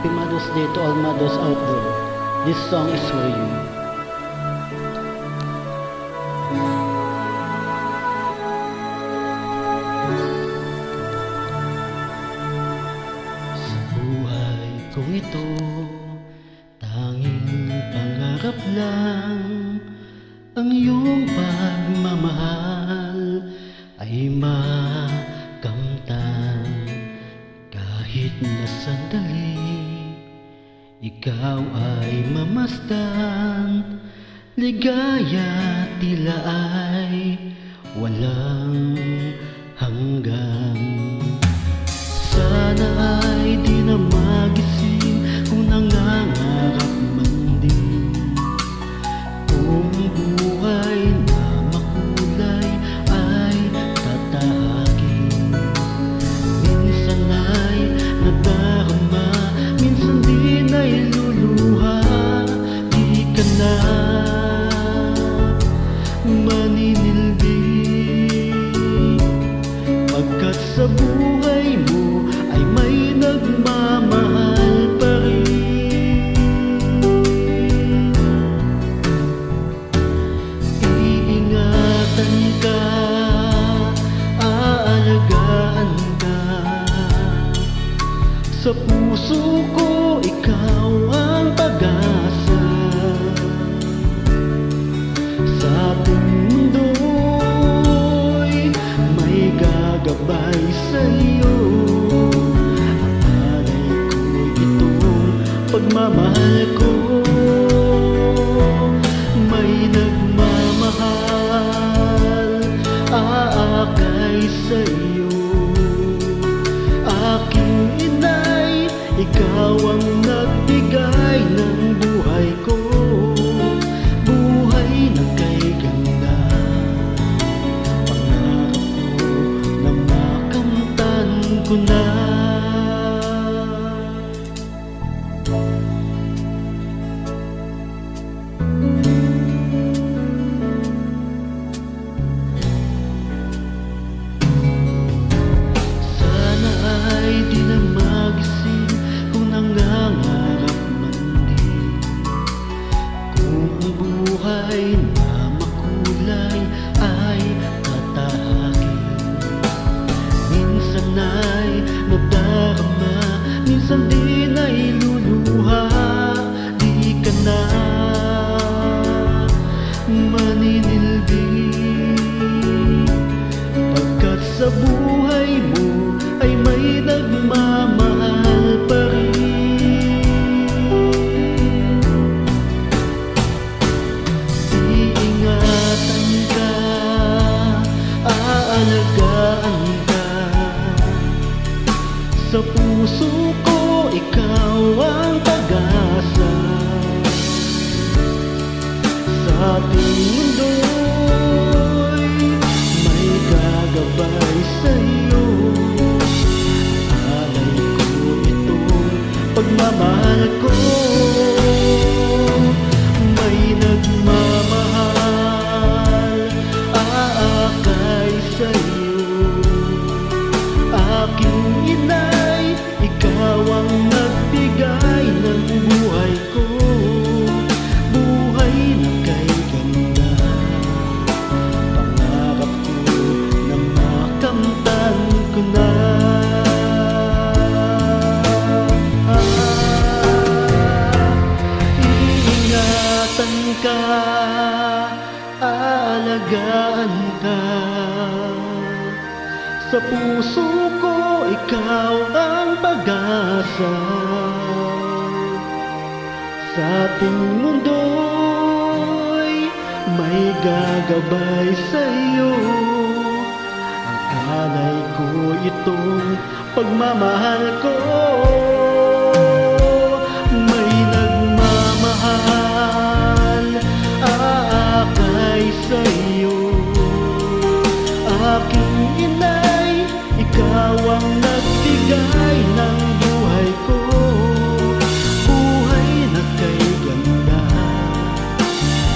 Happy Mother's Day to all mothers out there. This song is for you. Sa buhay kong ito, tanging pangarap lang ang iyong pagmamahal ay makamtan. Kahit na sandali, ikaw ay mamasdan. Ligaya tila ay walang hanggan. Sana ay di na magising kung nangangarap man din. Kung buhay na makulay ay tatahakin. Minsan ay nadarama, minsan din ay luluha. Di ka na maninilbi, pagkat sa buhay mo ay may nagmamahal pa rin. Iingatan ka, aalagaan ka. Sa puso ko ikaw ang pag-asa. Sa ating mundo'y may gagabay sa'yo. Alay ko'y itong pagmamahal ko. May nagmamahal, aakay sa'yo. Aking inay, ikaw ang nagbigay ng buhay ko. Buhay na kay ganda, pangarap ko na makamtan ko na. Sana ay di na magising kung nangangarap man din. Kung ang buhay na makulay ay tatahakin. Minsan ay nadarama, minsan din ay luluha. Di ka na maninilbi, pagkat sa buhay mo ay may nagmamahal pa rin. Iingatan ka, aalagaan ka. Sa puso ko ikaw ang pag-asa. Sa ating mundo'y may gagabay sa'yo. Alay ko itong pagmamahal ko. May nagmamahal, aakay sa'yo. Aking inay, ikaw ang nagbigay ng buhay ko. Buhay na kay ganda, pangarap ko na makamtan ko na. Iingatan ka, aalagaan ka. Sa puso ko ikaw ang pag-asa. Sa ating mundo'y may gagabay sa'yo. Ang alay ko itong pagmamahal ko. May nagmamahal, aakay sa'yo. Aking inay, ikaw ang nagbigay ng buhay ko. Buhay na kay ganda,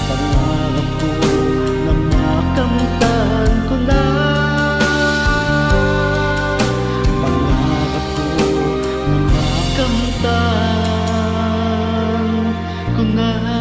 pangarap ko na makamtan ko na. Pangarap ko na ka